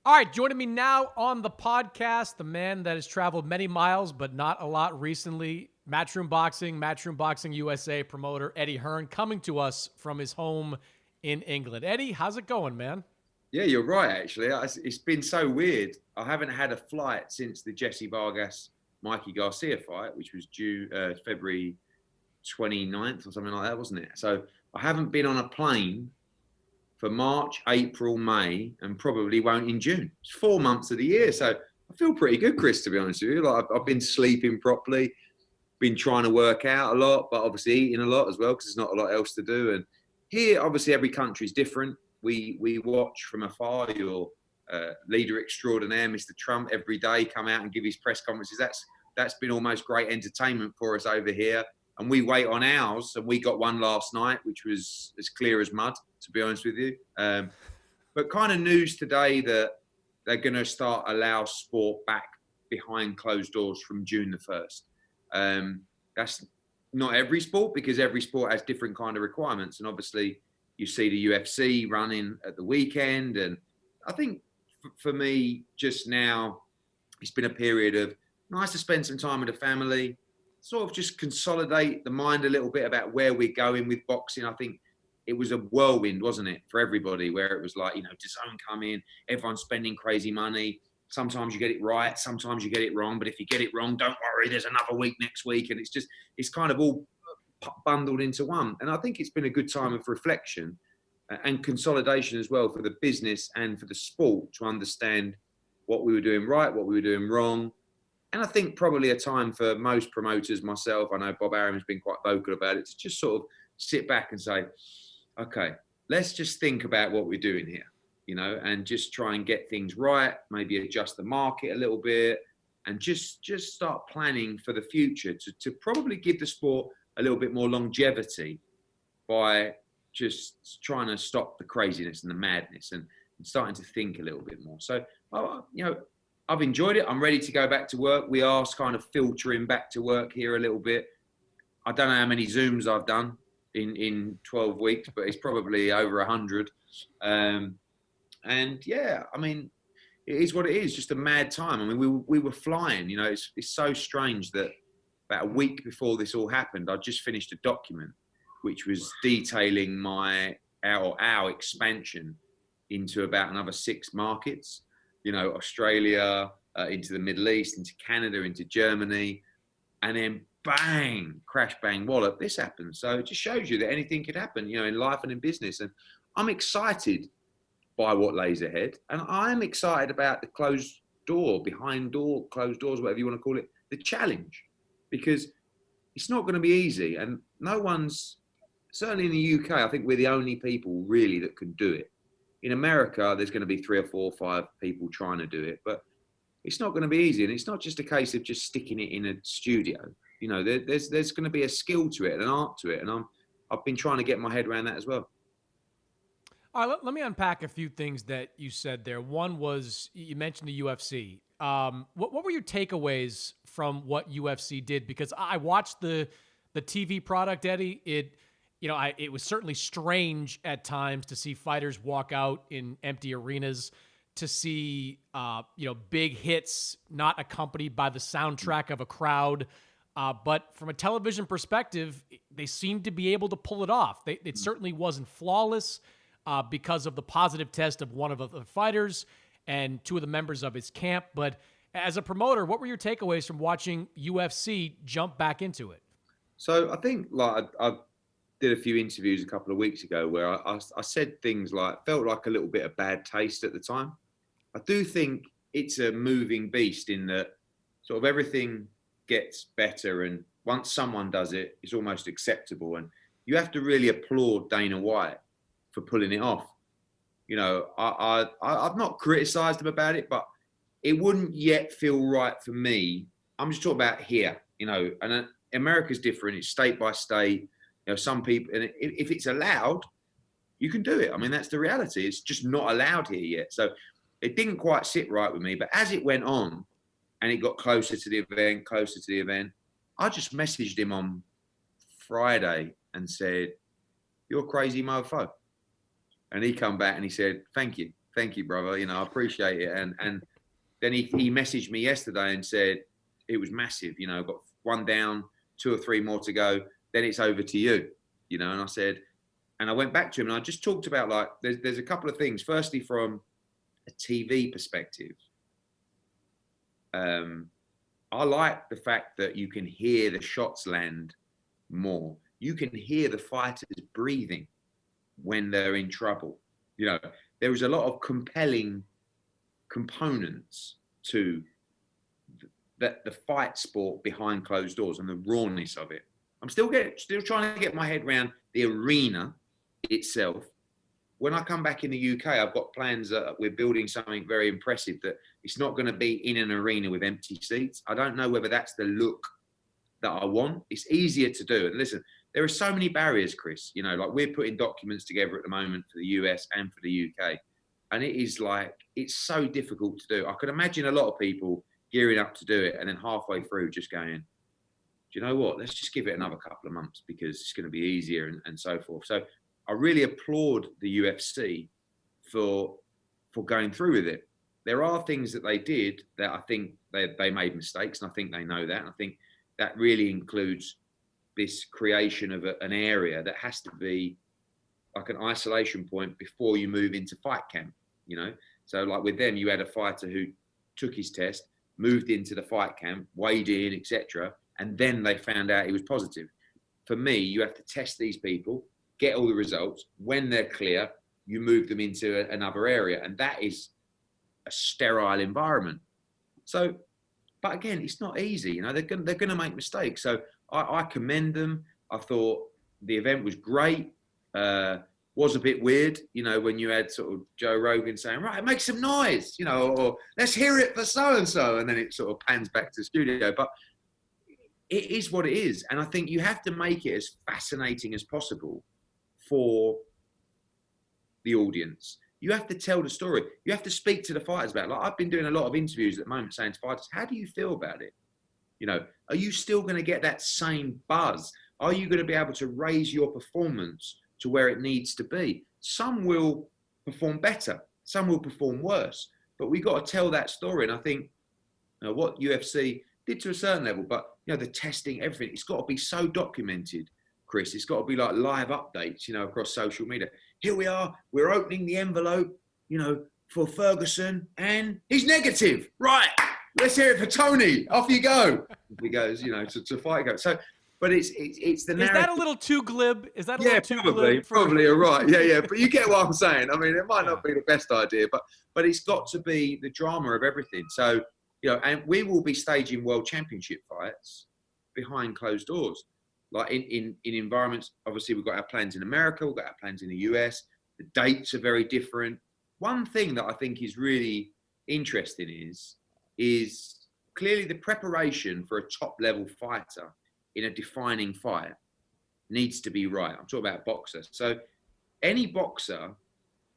All right, joining me now on the podcast, the man that has traveled many miles, but not a lot recently, Matchroom Boxing USA promoter Eddie Hearn, coming to us from his home in England. Eddie, how's it going, man? Yeah, you're right. Actually, it's been so weird. I haven't had a flight since the Jesse Vargas Mikey Garcia fight, which was due February 29th or something like that, wasn't it? So I haven't been on a plane for March, April, May, and probably won't in June. It's 4 months of the year, so I feel pretty good, Chris. To be honest with you, like I've been sleeping properly, been trying to work out a lot, but obviously eating a lot as well because there's not a lot else to do. And here, obviously, every country is different. We watch from afar your leader extraordinaire, Mr. Trump, every day come out and give his press conferences. That's been almost great entertainment for us over here. And we wait on ours, and we got one last night, which was as clear as mud, to be honest with you. But kind of news today that they're going to start allow sport back behind closed doors from June the 1st. That's not every sport because every sport has different kind of requirements. And obviously you see the UFC running at the weekend. And I think for me just now, it's been a period of nice to spend some time with the family, sort of just consolidate the mind a little bit about where we're going with boxing. I think it was a whirlwind, wasn't it, for everybody, where it was like, DAZN come in, everyone's spending crazy money. Sometimes you get it right, sometimes you get it wrong. But if you get it wrong, don't worry, there's another week next week. And it's kind of all bundled into one. And I think it's been a good time of reflection and consolidation as well for the business and for the sport to understand what we were doing right, what we were doing wrong. And I think probably a time for most promoters, myself, I know Bob Arum has been quite vocal about it, to just sort of sit back and say, okay, let's just think about what we're doing here, and just try and get things right, maybe adjust the market a little bit, and just start planning for the future to probably give the sport a little bit more longevity by just trying to stop the craziness and the madness and starting to think a little bit more. So, I've enjoyed it. I'm ready to go back to work. We are kind of filtering back to work here a little bit. I don't know how many Zooms I've done in 12 weeks, but it's probably over 100. And yeah, I mean, it is what it is, just a mad time. I mean, we were flying, it's so strange that about a week before this all happened, I just finished a document which was detailing our expansion into about another 6 markets, Australia, into the Middle East, into Canada, into Germany, and then bang, crash, bang, wallop, this happened. So it just shows you that anything could happen, in life and in business. And I'm excited by what lays ahead. And I'm excited about the closed door, behind door, closed doors, whatever you want to call it, the challenge, because it's not going to be easy. And no one's, certainly in the UK, I think we're the only people really that can do it. In America, there's going to be 3 or 4 or 5 people trying to do it, but it's not going to be easy. And it's not just a case of just sticking it in a studio. There's going to be a skill to it, an art to it. And I've been trying to get my head around that as well. All right, let me unpack a few things that you said there. One was you mentioned the UFC. What were your takeaways from what UFC did? Because I watched the TV product, Eddie. It was certainly strange at times to see fighters walk out in empty arenas, to see big hits not accompanied by the soundtrack of a crowd. But from a television perspective, they seemed to be able to pull it off. It certainly wasn't flawless because of the positive test of one of the fighters and 2 of the members of his camp. But as a promoter, what were your takeaways from watching UFC jump back into it? So I think I did a few interviews a couple of weeks ago where I said things like, felt like a little bit of bad taste at the time. I do think it's a moving beast in that sort of everything gets better, and once someone does it, it's almost acceptable. And you have to really applaud Dana White for pulling it off. I've not criticised him about it, but it wouldn't yet feel right for me. I'm just talking about here, and America's different. It's state by state. Some people, and if it's allowed, you can do it. I mean, that's the reality. It's just not allowed here yet. So it didn't quite sit right with me. But as it went on and it got closer to the event, I just messaged him on Friday and said, "You're a crazy mofo." And he come back and he said, "Thank you." Thank you, brother. You know, I appreciate it. And then he messaged me yesterday and said it was massive. You know, got one down, 2 or 3 more to go. Then it's over to you. You know, and I said, and I went back to him and I just talked about like there's a couple of things. Firstly, from a TV perspective, I like the fact that you can hear the shots land more. You can hear the fighters breathing when they're in trouble. You know, there is a lot of compelling components to the fight sport behind closed doors and the rawness of it. I'm still trying to get my head around the arena itself. When I come back in the UK, I've got plans that we're building something very impressive that it's not going to be in an arena with empty seats. I don't know whether that's the look that I want. It's easier to do. And listen, there are so many barriers, Chris. You know, like we're putting documents together at the moment for the US and for the UK. And it is like, it's so difficult to do. I could imagine a lot of people gearing up to do it and then halfway through just going, do you know what? Let's just give it another couple of months because it's going to be easier and so forth. So I really applaud the UFC for going through with it. There are things that they did that I think they made mistakes, and I think they know that. And I think that really includes this creation of an area that has to be like an isolation point before you move into fight camp, you know? So like with them, you had a fighter who took his test, moved into the fight camp, weighed in, etc. And then they found out he was positive. For me, you have to test these people, get all the results. When they're clear, you move them into another area. And that is a sterile environment. So, but again, it's not easy. You know, they're going to make mistakes. So I commend them. I thought the event was great. Was a bit weird, you know, when you had sort of Joe Rogan saying, right, make some noise, you know, or let's hear it for so-and-so. And then it sort of pans back to the studio. But it is what it is. And I think you have to make it as fascinating as possible for the audience. You have to tell the story. You have to speak to the fighters about it. Like I've been doing a lot of interviews at the moment saying to fighters, how do you feel about it? You know, are you still going to get that same buzz? Are you going to be able to raise your performance to where it needs to be? Some will perform better. Some will perform worse. But we've got to tell that story. And I think what UFC did to a certain level, but you know, the testing, everything, it's got to be so documented, Chris. It's got to be like live updates, you know, across social media. Here we are, we're opening the envelope, you know, for Ferguson, and he's negative. Right, let's hear it for Tony. Off you go. He goes, you know, to fight go. So, but it's the narrative. Is that a little too glib? Is that a little too probably, glib? Probably you're right. Yeah. But you get what I'm saying. I mean, it might not be the best idea, but it's got to be the drama of everything. So, you know, and we will be staging world championship fights behind closed doors, like in environments. Obviously, we've got our plans in America, we've got our plans in the US. The dates are very different. One thing that I think is really interesting is clearly the preparation for a top level fighter in a defining fight needs to be right. I'm talking about boxers. So any boxer,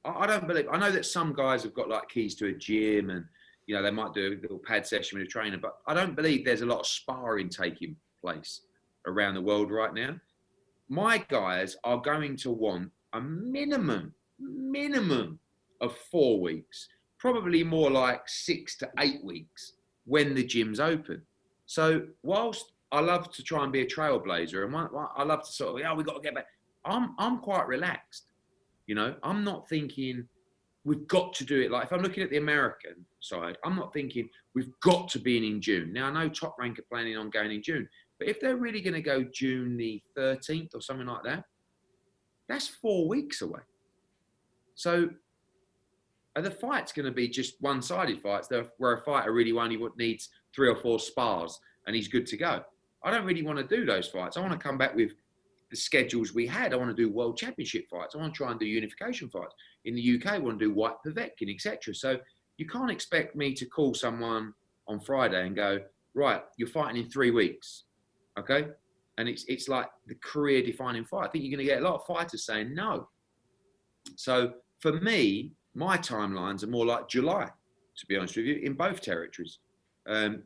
I don't believe, I know that some guys have got like keys to a gym and, you know, they might do a little pad session with a trainer, but I don't believe there's a lot of sparring taking place around the world right now. My guys are going to want a minimum of 4 weeks, probably more like 6 to 8 weeks when the gym's open. So whilst I love to try and be a trailblazer and I love to sort of, we've got to get back, I'm quite relaxed. You know, I'm not thinking we've got to do it. Like if I'm looking at the American side, I'm not thinking we've got to be in June. Now I know Top Rank are planning on going in June, but if they're really going to go June the 13th or something like that, that's 4 weeks away. So are the fights going to be just one-sided fights where a fighter really only needs 3 or 4 spars and he's good to go? I don't really want to do those fights. I want to come back with the schedules we had. I want to do world championship fights. I want to try and do unification fights. In the UK, I want to do WHYTE, POVETKIN, etc. So you can't expect me to call someone on Friday and go, right, you're fighting in 3 weeks, okay? And it's like the career-defining fight. I think you're going to get a lot of fighters saying no. So for me, my timelines are more like July, to be honest with you, in both territories.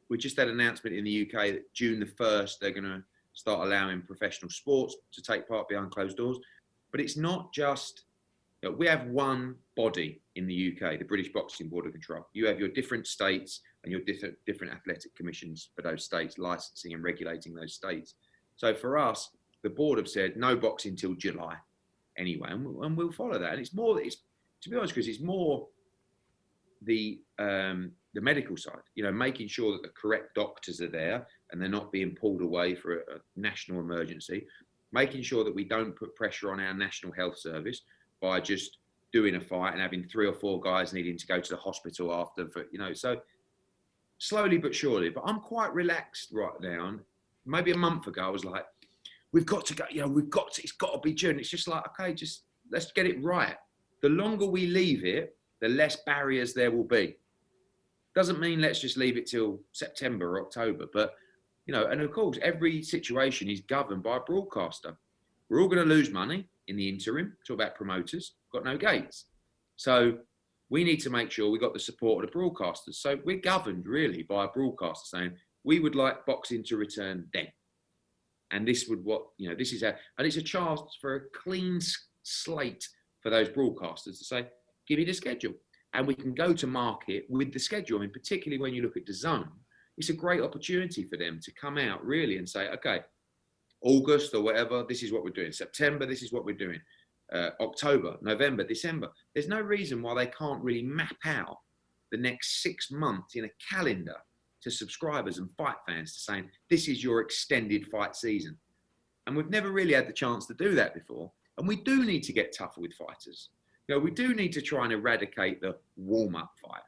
We just had an announcement in the UK that June the 1st, they're going to start allowing professional sports to take part behind closed doors. But it's not just You know, we have one body in the UK, the British Boxing Board of Control. You have your different states and your different athletic commissions for those states, licensing and regulating those states. So for us, the board have said no boxing till July anyway, and we'll follow that. And it's more, to be honest, Chris, it's more the medical side, you know, making sure that the correct doctors are there and they're not being pulled away for a national emergency, making sure that we don't put pressure on our National Health Service by just doing a fight and having 3 or 4 guys needing to go to the hospital after, for, you know, so slowly but surely. But I'm quite relaxed right now. And maybe a month ago, I was like, we've got to go, you know, it's got to be June. It's just like, okay, just let's get it right. The longer we leave it, the less barriers there will be. Doesn't mean let's just leave it till September or October, but, you know, and of course, every situation is governed by a broadcaster. We're all going to lose money in the interim. Talk about promoters, got no gates. So we need to make sure we got the support of the broadcasters. So we're governed really by a broadcaster saying, we would like boxing to return then. And this would this is and it's a chance for a clean slate for those broadcasters to say, give me the schedule. And we can go to market with the schedule. I mean, particularly when you look at Dazn, it's a great opportunity for them to come out really and say, okay, August or whatever, this is what we're doing. September, this is what we're doing. October, November, December. There's no reason why they can't really map out the next 6 months in a calendar to subscribers and fight fans to saying, this is your extended fight season. And we've never really had the chance to do that before. And we do need to get tougher with fighters. You know, we do need to try and eradicate the warm-up fight,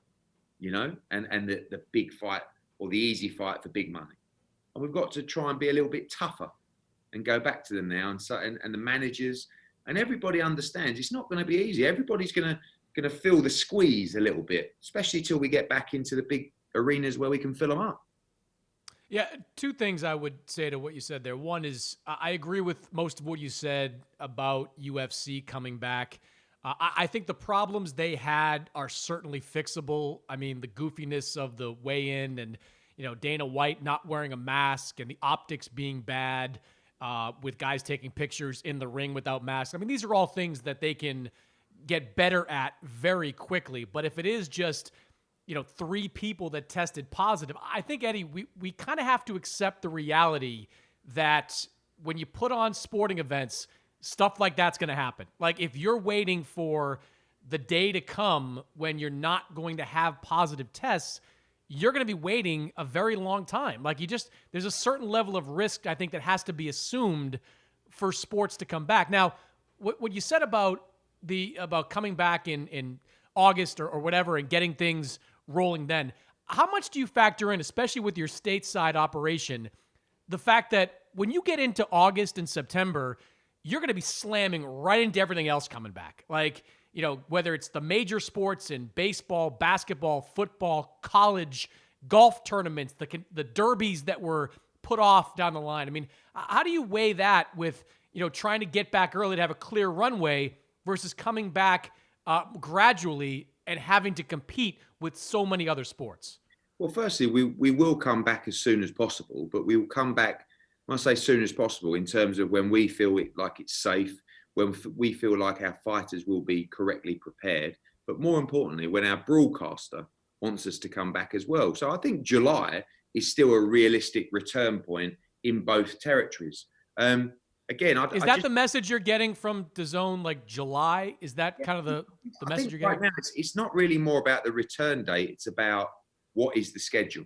you know, and the big fight or the easy fight for big money. And we've got to try and be a little bit tougher and go back to them now. And so, and the managers and everybody understands it's not going to be easy. Everybody's going to feel the squeeze a little bit, especially till we get back into the big arenas where we can fill them up. Yeah, 2 things I would say to what you said there. One is I agree with most of what you said about UFC coming back. I think the problems they had are certainly fixable. I mean, the goofiness of the weigh-in and, you know, Dana White not wearing a mask and the optics being bad with guys taking pictures in the ring without masks. I mean, these are all things that they can get better at very quickly. But if it is just, you know, 3 people that tested positive, I think, Eddie, we kind of have to accept the reality that when you put on sporting events, stuff like that's going to happen. Like if you're waiting for the day to come when you're not going to have positive tests, you're going to be waiting a very long time. Like there's a certain level of risk, I think, that has to be assumed for sports to come back. Now, what you said about coming back in August or whatever and getting things rolling then, how much do you factor in, especially with your stateside operation, the fact that when you get into August and September, you're going to be slamming right into everything else coming back? Like, you know, whether it's the major sports in baseball, basketball, football, college, golf tournaments, the derbies that were put off down the line. I mean, how do you weigh that with, you know, trying to get back early to have a clear runway versus coming back gradually and having to compete with so many other sports? Well, firstly, we will come back as soon as possible, but we will come back, when I say soon as possible, in terms of when we feel like it's safe, when we feel like our fighters will be correctly prepared, but more importantly, when our broadcaster wants us to come back as well. So I think July is still a realistic return point in both territories. Again, is that the message you're getting from DAZN, like July? Is that kind of the message you're getting? Right now, it's not really more about the return date. It's about what is the schedule,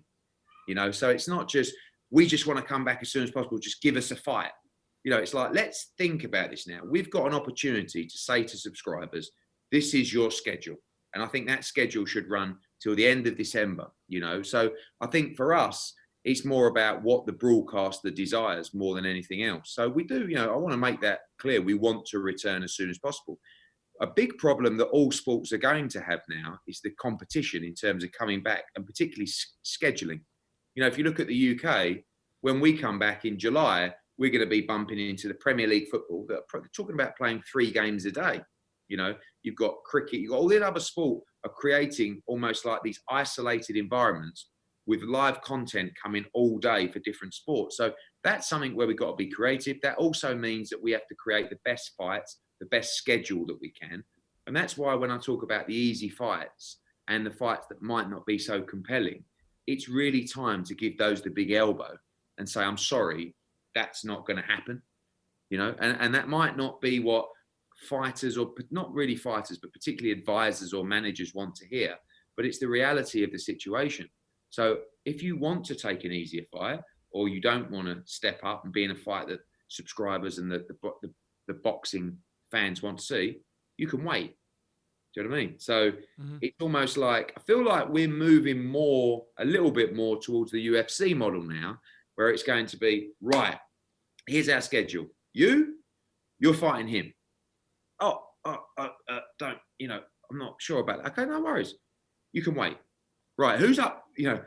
you know? So it's not just, we just want to come back as soon as possible, just give us a fight. You know, it's like, let's think about this now. We've got an opportunity to say to subscribers, this is your schedule. And I think that schedule should run till the end of December, you know? So I think for us, it's more about what the broadcaster desires more than anything else. So we do, you know, I want to make that clear. We want to return as soon as possible. A big problem that all sports are going to have now is the competition in terms of coming back, and particularly scheduling. You know, if you look at the UK, when we come back in July, we're going to be bumping into the Premier League football. They're talking about playing 3 games a day. You know, you've got cricket, you've got all the other sport are creating almost like these isolated environments with live content coming all day for different sports. So that's something where we've got to be creative. That also means that we have to create the best fights, the best schedule that we can. And that's why when I talk about the easy fights and the fights that might not be so compelling, it's really time to give those the big elbow and say, I'm sorry, that's not going to happen. You know, and that might not be what fighters, or not really fighters, but particularly advisors or managers want to hear, but it's the reality of the situation. So if you want to take an easier fight, or you don't want to step up and be in a fight that subscribers and the boxing fans want to see, you can wait. Do you know what I mean? So it's almost like, I feel like we're moving a little bit more towards the UFC model now, where it's going to be, right, here's our schedule. You're fighting him. Don't, you know, I'm not sure about that. Okay, no worries. You can wait. Right, who's up? You know,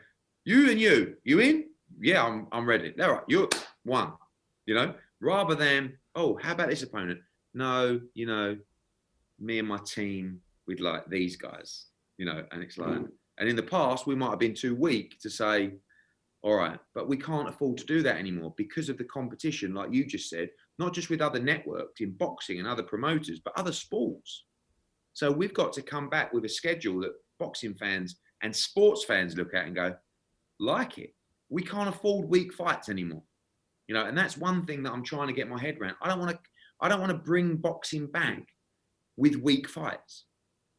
you and you in? Yeah, I'm ready. All right, you're one, you know, rather than, oh, how about this opponent? No, you know, me and my team, we'd like these guys, you know, and it's like, and in the past, we might have been too weak to say, all right, but we can't afford to do that anymore because of the competition, like you just said, not just with other networks in boxing and other promoters, but other sports. So we've got to come back with a schedule that boxing fans and sports fans look at and go, like it. We can't afford weak fights anymore. You know, and that's one thing that I'm trying to get my head around. I don't want to bring boxing back with weak fights.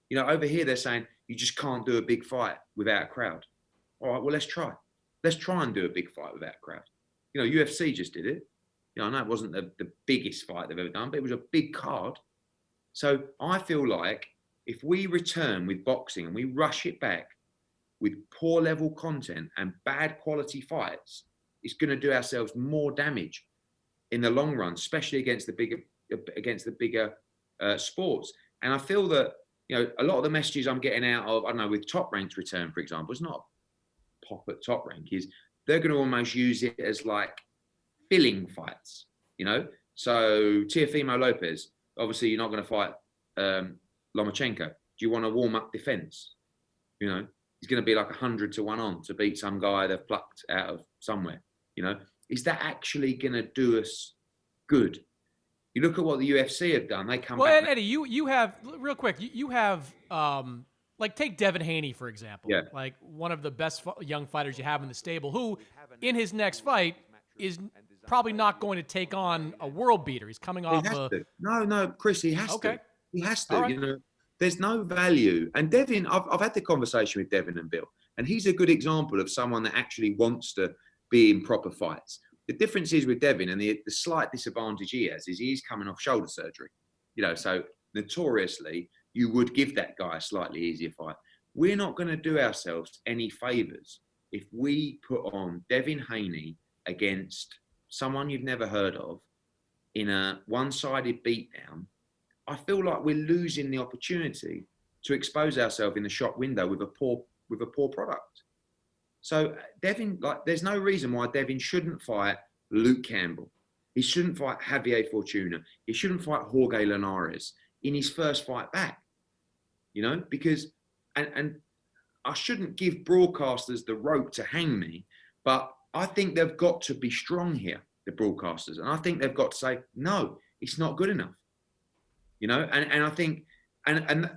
You know, over here they're saying you just can't do a big fight without a crowd. All right, well, let's try. Let's try and do a big fight without a crowd. You know, UFC just did it. You know, I know it wasn't the biggest fight they've ever done, but it was a big card. So I feel like if we return with boxing and we rush it back with poor level content and bad quality fights, it's going to do ourselves more damage in the long run, especially against the bigger sports. And I feel that, you know, a lot of the messages I'm getting out of, I don't know, with Top Rank's return, for example, it's not a pop at Top Rank, is they're going to almost use it as like filling fights, you know? So Teofimo Lopez, obviously you're not going to fight Lomachenko. Do you want a warm-up defense? You know, he's going to be like 100 to 1 on to beat some guy they've plucked out of somewhere, you know? Is that actually going to do us good? You look at what the UFC have done, they come back. Well, Eddie, you have, real quick, you have, like, take Devin Haney, for example. Yeah. Like, one of the best young fighters you have in the stable, who, in his next fight, is probably not going to take on a world beater. He's coming off No, Chris, he has to. He has to, right. You know. There's no value. And Devin, I've had the conversation with Devin and Bill, and he's a good example of someone that actually wants to be in proper fights. The difference is with Devin, and the slight disadvantage he has, is he's coming off shoulder surgery. You know, so notoriously, you would give that guy a slightly easier fight. We're not going to do ourselves any favours if we put on Devin Haney against someone you've never heard of in a one-sided beatdown. I feel like we're losing the opportunity to expose ourselves in the shop window with a poor product. So Devin, like, there's no reason why Devin shouldn't fight Luke Campbell. He shouldn't fight Javier Fortuna. He shouldn't fight Jorge Linares in his first fight back. You know, because and I shouldn't give broadcasters the rope to hang me, but I think they've got to be strong here, the broadcasters, and I think they've got to say no, it's not good enough. You know, and I think and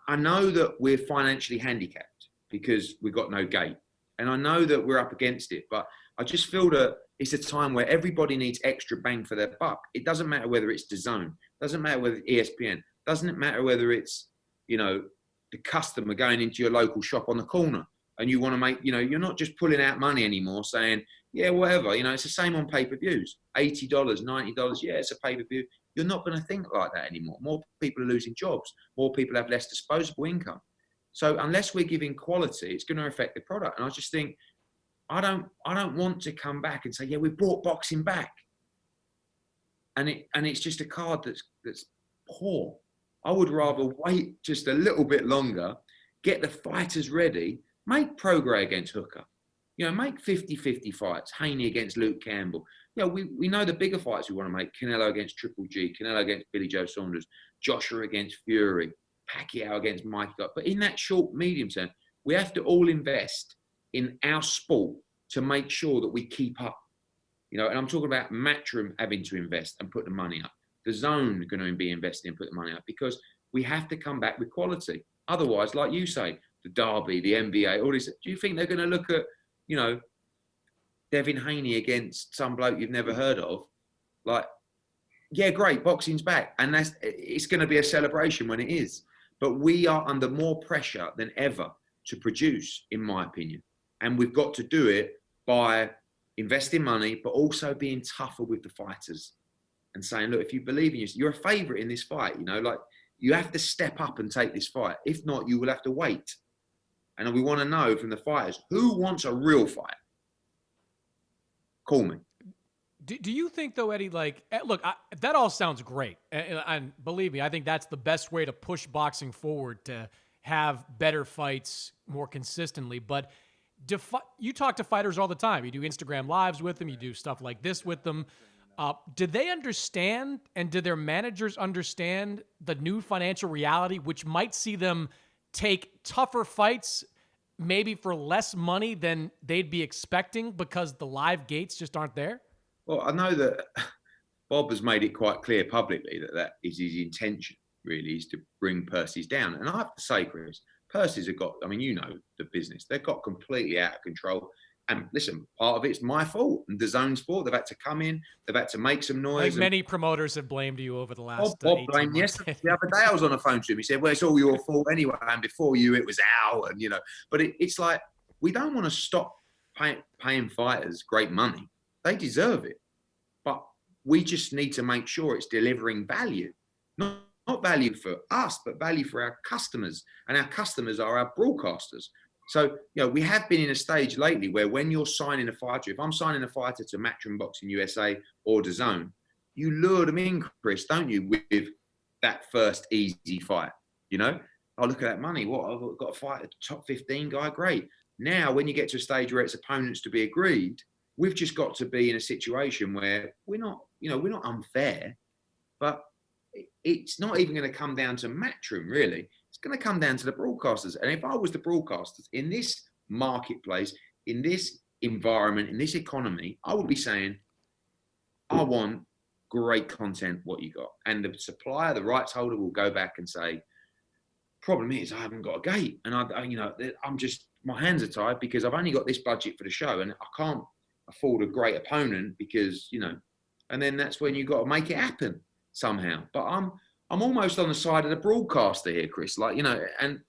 I know that we're financially handicapped because we've got no gate. And I know that we're up against it, but I just feel that it's a time where everybody needs extra bang for their buck. It doesn't matter whether it's DAZN, doesn't matter whether it's ESPN, doesn't matter whether it's, you know, the customer going into your local shop on the corner and you want to make, you know, you're not just pulling out money anymore saying, yeah, whatever, you know, it's the same on pay-per-views, $80, $90, yeah, it's a pay-per-view. You're not going to think like that anymore. More people are losing jobs. More people have less disposable income. So unless we're giving quality, it's going to affect the product. And I just think, I don't want to come back and say, yeah, we brought boxing back. And it's just a card that's poor. I would rather wait just a little bit longer, get the fighters ready, make Prograis against Hooker. You know, make 50-50 fights, Haney against Luke Campbell. You know, we know the bigger fights we want to make, Canelo against Triple G, Canelo against Billy Joe Saunders, Joshua against Fury, Pacquiao against Mikey. But in that short, medium term, we have to all invest in our sport to make sure that we keep up. You know, and I'm talking about MATCHROOM having to invest and put the money up. The Zone going to be investing and put the money up because We have to come back with quality. Otherwise, like you say, the Derby, the NBA, all this. Do you think they're going to look at, you know, Devin Haney against some bloke you've never heard of? Like, yeah, great, boxing's back, and it's going to be a celebration when it is. But we are under more pressure than ever to produce, in my opinion, and we've got to do it by investing money, but also being tougher with the fighters and saying, look, if you believe in yourself, you're a favourite in this fight. You know, like, you have to step up and take this fight. If not, you will have to wait. And we want to know from the fighters, who wants a real fight? Call me. Do you think, though, Eddie, like, look, that all sounds great. And believe me, I think that's the best way to push boxing forward, to have better fights more consistently. But you talk to fighters all the time. You do Instagram lives with them. You do stuff like this with them. Did they understand, and did their managers understand the new financial reality, which might see them take tougher fights, maybe for less money than they'd be expecting because the live gates just aren't there? Well, I know that Bob has made it quite clear publicly that is his intention, really, is to bring purses down. And I have to say, Chris, purses have got, I mean, you know the business, they've got completely out of control. And listen, part of it's my fault and Dazon's fault. They've had to come in, they've had to make some noise. Like many promoters have blamed you over the last Bob blamed yesterday. The other day I was on the phone to him. He said, well, it's all your fault anyway. And before you, it was Al. And, you know, but it's like, we don't want to stop paying fighters great money. They deserve it. But we just need to make sure it's delivering value. Not value for us, but value for our customers. And our customers are our broadcasters. So, you know, we have been in a stage lately where when you're signing a fighter, if I'm signing a fighter to MATCHROOM Boxing USA or DAZN, you lure them in, Chris, don't you, with that first easy fight, you know? Oh, look at that money. What, I've got to fight a top 15 guy? Great. Now, when you get to a stage where it's opponents to be agreed, we've just got to be in a situation where we're not, you know, we're not unfair, but it's not even going to come down to MATCHROOM, really. It's going to come down to the broadcasters. And if I was the broadcasters in this marketplace, in this environment, in this economy, I would be saying, I want great content, what you got. And the supplier, the rights holder, will go back and say, problem is I haven't got a gate. And you know, I'm just, my hands are tied because I've only got this budget for the show and I can't afford a great opponent because, you know, and then that's when you've got to make it happen somehow. But I'm almost on the side of the broadcaster here, Chris, like, you know, and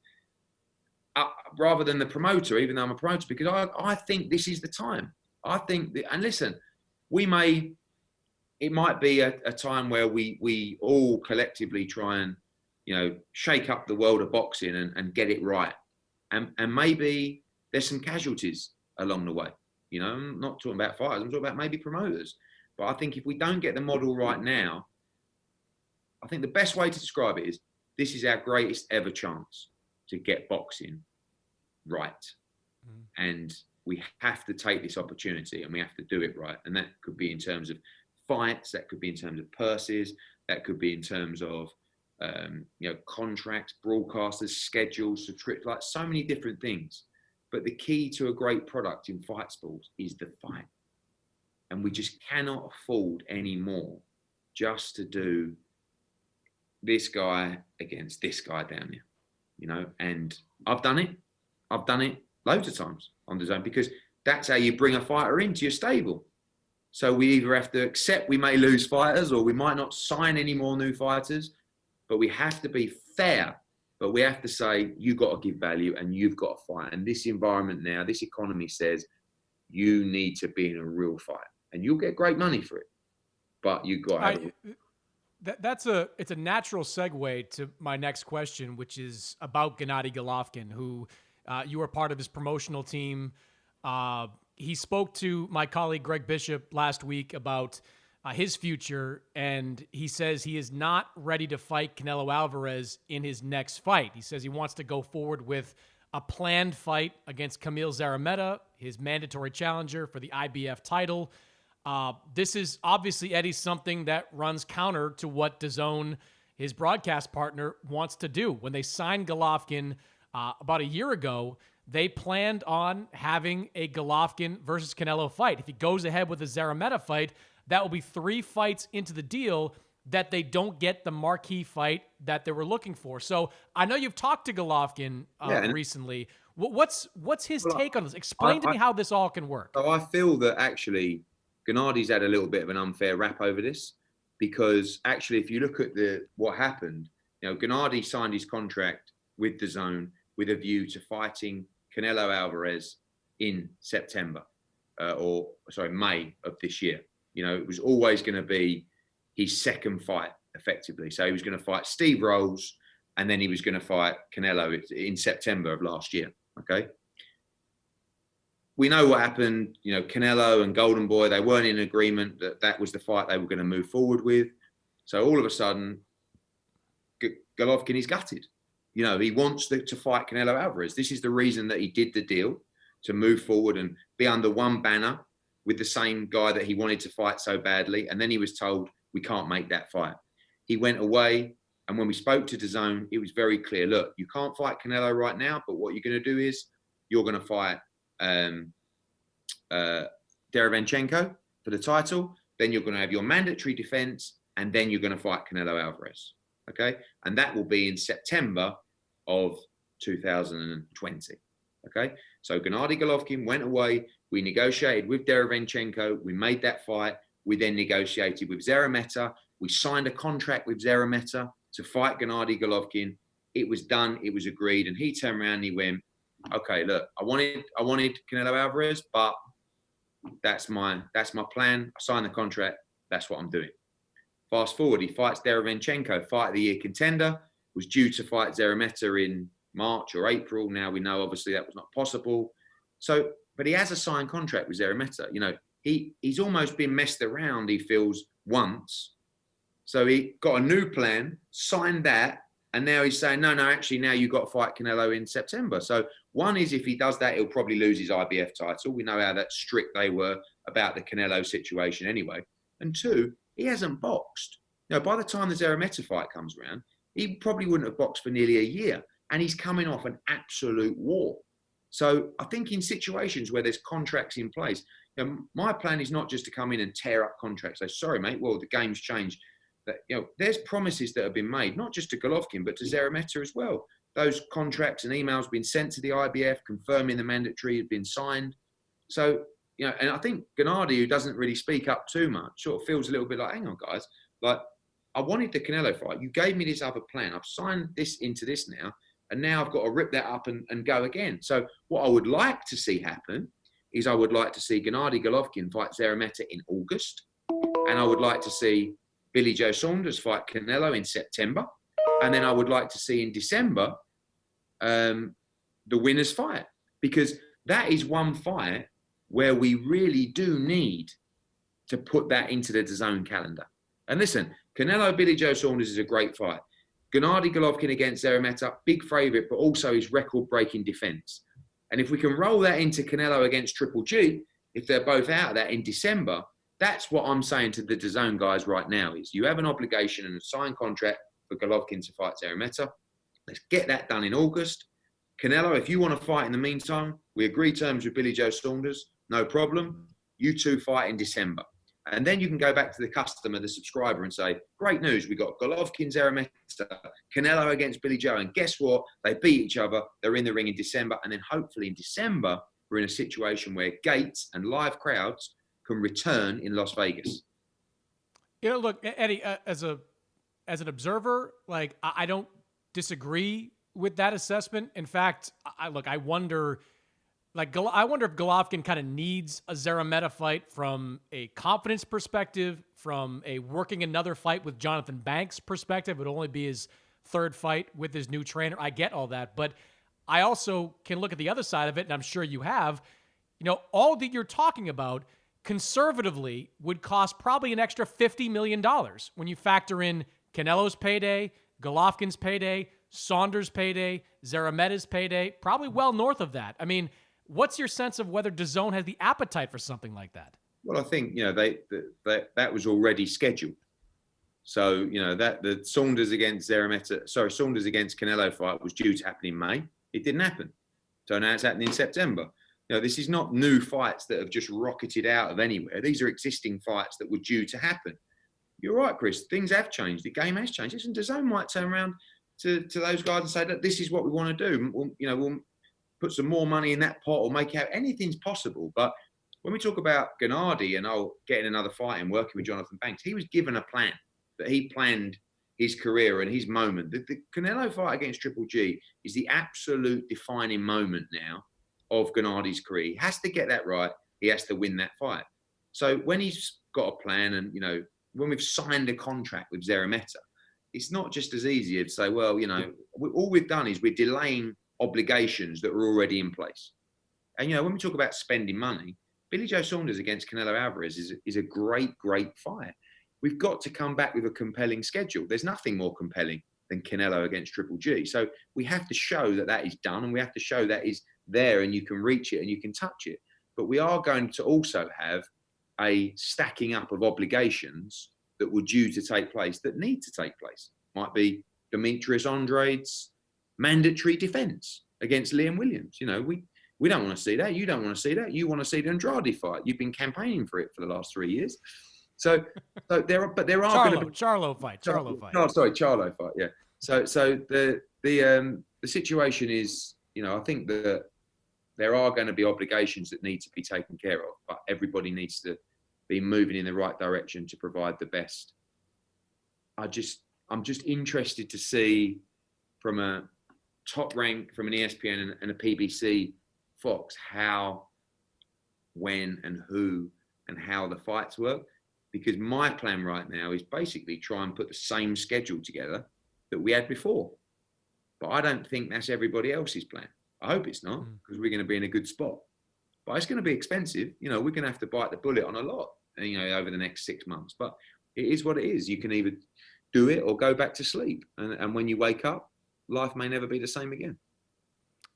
rather than the promoter, even though I'm a promoter, because I think this is the time. I think that, and listen, it might be a time where we all collectively try and, you know, shake up the world of boxing and get it right. And maybe there's some casualties along the way. You know, I'm not talking about fighters, I'm talking about maybe promoters. But I think if we don't get the model right now, I think the best way to describe it is this is our greatest ever chance to get boxing right. And we have to take this opportunity and we have to do it right. And that could be in terms of fights, that could be in terms of purses, that could be in terms of, you know, contracts, broadcasters, schedules, like so many different things. But the key to a great product in fight sports is the fight. And we just cannot afford any more just to do this guy against this guy down there, you know. And I've done it loads of times on DAZN because that's how you bring a fighter into your stable. So we either have to accept we may lose fighters or we might not sign any more new fighters, but we have to be fair. But we have to say, you've got to give value and you've got to fight. And this environment now, this economy says you need to be in a real fight and you'll get great money for it. But you've got to have it's a natural segue to my next question, which is about Gennady Golovkin, who you were part of his promotional team. He spoke to my colleague Greg Bishop last week about his future, and he says he is not ready to fight Canelo Alvarez in his next fight. He says he wants to go forward with a planned fight against Kamil Szeremeta, his mandatory challenger for the IBF title. This is obviously, Eddie, something that runs counter to what DAZN, his broadcast partner, wants to do. When they signed Golovkin about a year ago, they planned on having a Golovkin versus Canelo fight. If he goes ahead with the Szeremeta fight, that will be 3 fights into the deal. that they don't get the marquee fight that they were looking for. So I know you've talked to Golovkin recently. What's his take on this? Explain to me how this all can work. So I feel that actually Gennady's had a little bit of an unfair rap over this, because actually if you look at what happened, Gennady signed his contract with DAZN with a view to fighting Canelo Alvarez in September, May of this year. It was always going to be his second fight, effectively. So he was going to fight Steve Rolls, and then he was going to fight Canelo in September of last year. Okay. We know what happened. Canelo and Golden Boy, they weren't in agreement that that was the fight they were going to move forward with. So all of a sudden, Golovkin is gutted. He wants to fight Canelo Alvarez. This is the reason that he did the deal, to move forward and be under one banner with the same guy that he wanted to fight so badly. And then he was told, we can't make that fight. He went away. And when we spoke to DAZN, it was very clear, look, you can't fight Canelo right now, but what you're going to do is you're going to fight Derevenchenko for the title. Then you're going to have your mandatory defense, and then you're going to fight Canelo Alvarez. Okay. And that will be in September of 2020. Okay. So Gennady Golovkin went away. We negotiated with Derevenchenko. We made that fight. We then negotiated with Szeremeta. We signed a contract with Szeremeta to fight Gennady Golovkin. It was done. It was agreed. And he turned around and he went, okay, look, I wanted Canelo Alvarez, but that's my plan. I signed the contract. That's what I'm doing. Fast forward, he fights Derevenchenko, fight of the year contender, was due to fight Szeremeta in March or April. Now we know, obviously, that was not possible. So, but he has a signed contract with Szeremeta. He's almost been messed around, he feels, once. So he got a new plan, signed that, and now he's saying, no, actually, now you've got to fight Canelo in September. So one is, if he does that, he'll probably lose his IBF title. We know how that strict they were about the Canelo situation anyway. And two, he hasn't boxed. By the time the Szeremeta fight comes around, he probably wouldn't have boxed for nearly a year. And he's coming off an absolute war. So I think in situations where there's contracts in place, my plan is not just to come in and tear up contracts. Say, sorry, mate, well, the game's changed. But, there's promises that have been made, not just to Golovkin, but to Szeremeta as well. Those contracts and emails have been sent to the IBF confirming the mandatory had been signed. So, and I think Gennady, who doesn't really speak up too much, sort of feels a little bit like, hang on, guys, like, I wanted the Canelo fight. You gave me this other plan. I've signed this into this now, and now I've got to rip that up and go again. So what I would like to see happen is I would like to see Gennady Golovkin fight Szeremeta in August, and I would like to see Billy Joe Saunders fight Canelo in September, and then I would like to see in December the winners fight, because that is one fight where we really do need to put that into the DAZN calendar. And listen, Canelo Billy Joe Saunders is a great fight. Gennady Golovkin against Szeremeta, big favourite, but also his record-breaking defence. And if we can roll that into Canelo against Triple G, if they're both out of that in December, that's what I'm saying to the DAZN guys right now, is you have an obligation and a signed contract for Golovkin to fight Szeremeta. Let's get that done in August. Canelo, if you want to fight in the meantime, we agree terms with Billy Joe Saunders, no problem. You two fight in December. And then you can go back to the customer, the subscriber, and say, great news, we got Golovkin, Szeremeta, Canelo against Billy Joe. And guess what? They beat each other. They're in the ring in December. And then hopefully in December, we're in a situation where gates and live crowds can return in Las Vegas. Look, Eddie, as an observer, like, I don't disagree with that assessment. In fact, I wonder if Golovkin kind of needs a Szeremeta fight from a confidence perspective, from a working another fight with Jonathan Banks perspective. It would only be his third fight with his new trainer. I get all that, but I also can look at the other side of it, and I'm sure you have. All that you're talking about conservatively would cost probably an extra $50 million when you factor in Canelo's payday, Golovkin's payday, Saunders' payday, Szeremeta's payday, probably well north of that. I mean, what's your sense of whether DAZN has the appetite for something like that? Well, I think, that was already scheduled. So, that the Saunders against Canelo fight was due to happen in May. It didn't happen. So now it's happening in September. This is not new fights that have just rocketed out of anywhere. These are existing fights that were due to happen. you're right, Chris. Things have changed. The game has changed. Listen, Dazn might turn around to those guys and say, look, this is what we want to do. We'll put some more money in that pot or make out anything's possible. But when we talk about Gennady and getting another fight and working with Jonathan Banks, he was given a plan that he planned his career and his moment. The Canelo fight against Triple G is the absolute defining moment now of Gennady's career. He has to get that right. He has to win that fight. So when he's got a plan and, when we've signed a contract with Szeremeta, it's not just as easy to say, well, all we've done is we're delaying obligations that are already in place. And, when we talk about spending money, Billy Joe Saunders against Canelo Alvarez is a great, great fight. We've got to come back with a compelling schedule. There's nothing more compelling than Canelo against Triple G. So we have to show that that is done, and we have to show that is there and you can reach it and you can touch it. But we are going to also have a stacking up of obligations that were due to take place, that need to take place. Might be Demetrius Andrade's mandatory defense against Liam Williams. We don't want to see that. You don't want to see that. You want to see the Andrade fight. You've been campaigning for it for the last 3 years. So there are going to be Charlo fight. Oh, sorry, Charlo fight. Yeah. So the situation is, I think that there are going to be obligations that need to be taken care of, but everybody needs to be moving in the right direction to provide the best. I'm just interested to see from a top rank, from an ESPN and a PBC Fox, how, when and who and how the fights work. Because my plan right now is basically try and put the same schedule together that we had before. But I don't think that's everybody else's plan. I hope it's not, because we're going to be in a good spot. But it's going to be expensive. We're going to have to bite the bullet on a lot, over the next 6 months. But it is what it is. You can either do it or go back to sleep. And when you wake up, life may never be the same again.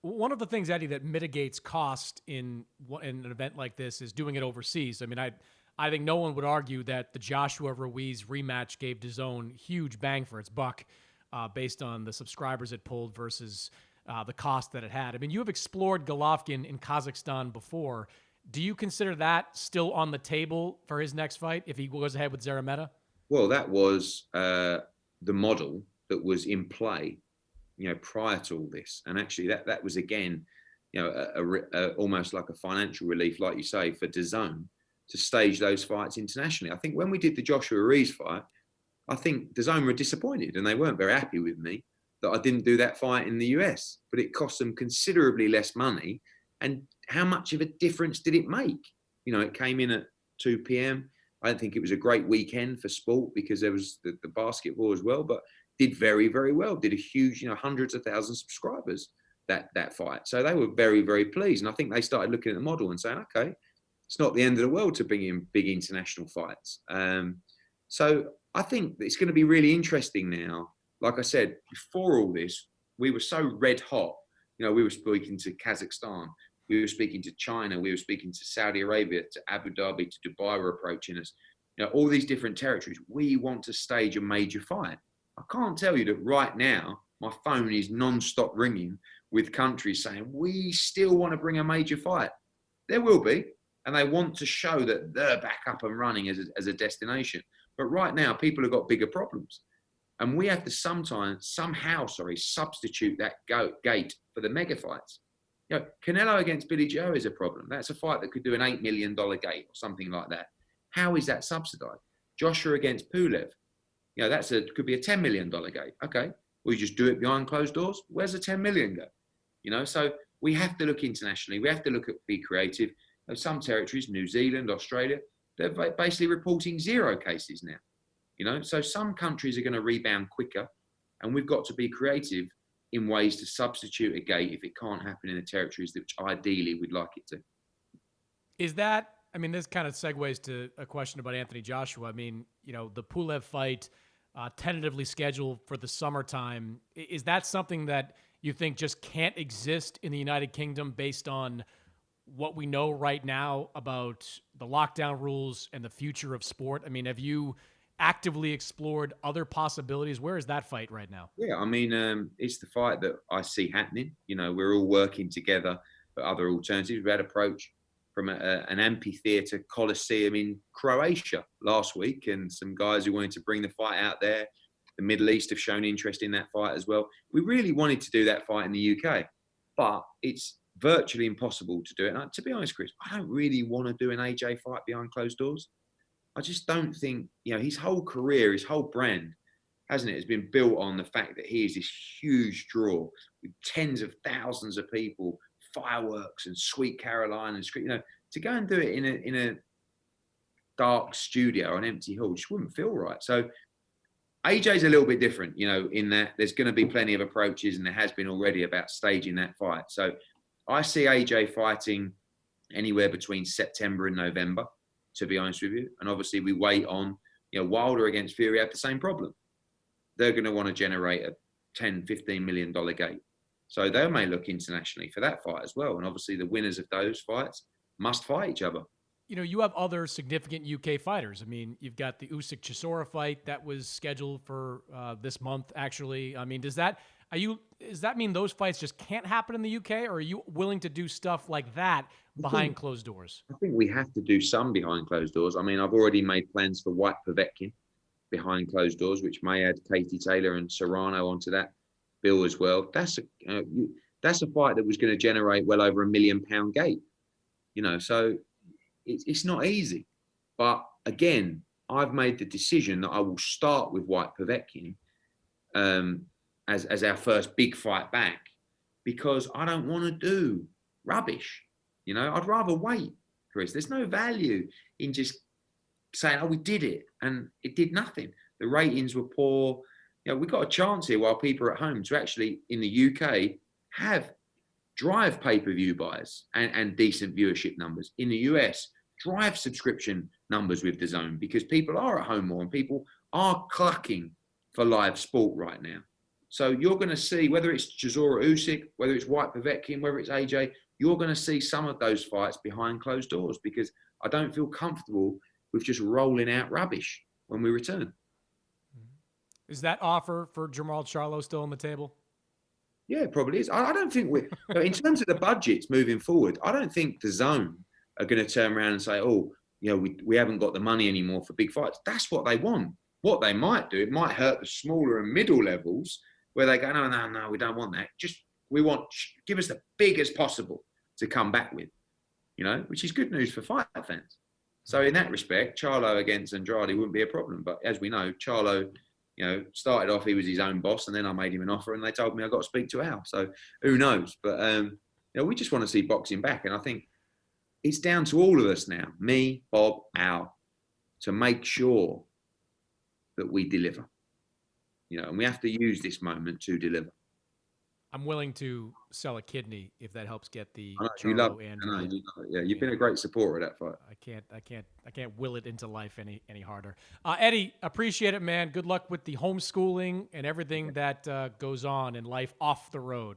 One of the things, Eddie, that mitigates cost in an event like this is doing it overseas. I mean, I think no one would argue that the Joshua Ruiz rematch gave DAZN huge bang for its buck based on the subscribers it pulled versus the cost that it had. I mean, you have explored Golovkin in Kazakhstan before. Do you consider that still on the table for his next fight if he goes ahead with Szeremeta? Well, that was the model that was in play, prior to all this. And actually that was, again, almost like a financial relief, like you say, for DAZN to stage those fights internationally. I think when we did the Joshua Ruiz fight, I think DAZN were disappointed and they weren't very happy with me that I didn't do that fight in the US, but it cost them considerably less money. And how much of a difference did it make? It came in at 2 p.m. I don't think it was a great weekend for sport because there was the basketball as well, but did very, very well. Did a huge, hundreds of thousands of subscribers that fight. So they were very, very pleased. And I think they started looking at the model and saying, okay, it's not the end of the world to bring in big international fights. So I think it's going to be really interesting now. Like I said, before all this, we were so red hot. We were speaking to Kazakhstan, we were speaking to China, we were speaking to Saudi Arabia, to Abu Dhabi, to Dubai were approaching us. All these different territories. We want to stage a major fight. I can't tell you that right now, my phone is non-stop ringing with countries saying, we still want to bring a major fight. There will be. And they want to show that they're back up and running as a destination. But right now, people have got bigger problems. And we have to somehow substitute that gate for the mega fights. Canelo against Billy Joe is a problem. That's a fight that could do an $8 million gate or something like that. How is that subsidized? Joshua against Pulev, could be a $10 million gate. Okay, we just do it behind closed doors. Where's the 10 million go? So we have to look internationally. We have to be creative. Some territories, New Zealand, Australia, they're basically reporting 0 cases now. So some countries are going to rebound quicker, and we've got to be creative in ways to substitute a gate if it can't happen in the territories which ideally we'd like it to. Is that, this kind of segues to a question about Anthony Joshua. The Pulev fight tentatively scheduled for the summertime. Is that something that you think just can't exist in the United Kingdom based on what we know right now about the lockdown rules and the future of sport? Have you actively explored other possibilities? Where is that fight right now? Yeah, it's the fight that I see happening. We're all working together for other alternatives. We had approached from an amphitheater coliseum in Croatia last week, and some guys who wanted to bring the fight out there. The Middle East have shown interest in that fight as well. We really wanted to do that fight in the UK, but it's virtually impossible to do it. And to be honest, Chris, I don't really want to do an AJ fight behind closed doors. I just don't think, his whole career, his whole brand, hasn't it, has been built on the fact that he is this huge draw with tens of thousands of people, fireworks and Sweet Caroline and to go and do it in a dark studio or an empty hall just wouldn't feel right. So AJ's a little bit different, in that there's going to be plenty of approaches, and there has been already, about staging that fight. So I see AJ fighting anywhere between September and November, to be honest with you. And obviously we wait on, Wilder against Fury have the same problem. They're going to want to generate a $10, $15 million gate. So they may look internationally for that fight as well. And obviously the winners of those fights must fight each other. You have other significant UK fighters. I mean, you've got the Usyk-Chisora fight that was scheduled for this month, actually. I mean, does that mean those fights just can't happen in the UK, or are you willing to do stuff like that behind closed doors? I think we have to do some behind closed doors. I mean, I've already made plans for WHYTE Povetkin behind closed doors, which may add Katie Taylor and Serrano onto that bill as well. That's a fight that was going to generate well over £1 million gate. So it's not easy. But again, I've made the decision that I will start with WHYTE Povetkin as our first big fight back, because I don't want to do rubbish. I'd rather wait, Chris. There's no value in just saying, oh, we did it, and it did nothing. The ratings were poor. We got a chance here while people are at home to actually, in the UK, drive pay-per-view buys and decent viewership numbers. In the US, drive subscription numbers with Dazn, because people are at home more and people are clucking for live sport right now. So you're going to see, whether it's Chisora Usyk, whether it's WHYTE Povetkin, whether it's AJ, you're going to see some of those fights behind closed doors, because I don't feel comfortable with just rolling out rubbish when we return. Is that offer for Jermall Charlo still on the table? Yeah, it probably is. I don't think in terms of the budgets moving forward, I don't think Dazn are going to turn around and say, oh, we haven't got the money anymore for big fights. That's what they want. What they might do, it might hurt the smaller and middle levels, where they go, no, we don't want that. Give us the biggest possible to come back with, which is good news for fight fans. So in that respect, Charlo against Andrade wouldn't be a problem. But as we know, Charlo, started off, he was his own boss, and then I made him an offer and they told me I got to speak to Al. So who knows? But, we just want to see boxing back. And I think it's down to all of us now, me, Bob, Al, to make sure that we deliver. And we have to use this moment to deliver. I'm willing to sell a kidney if that helps get the Charlo and yeah, you've been a great supporter of that fight. I can't will it into life any harder. Eddie, appreciate it, man. Good luck with the homeschooling and everything that goes on in life off the road.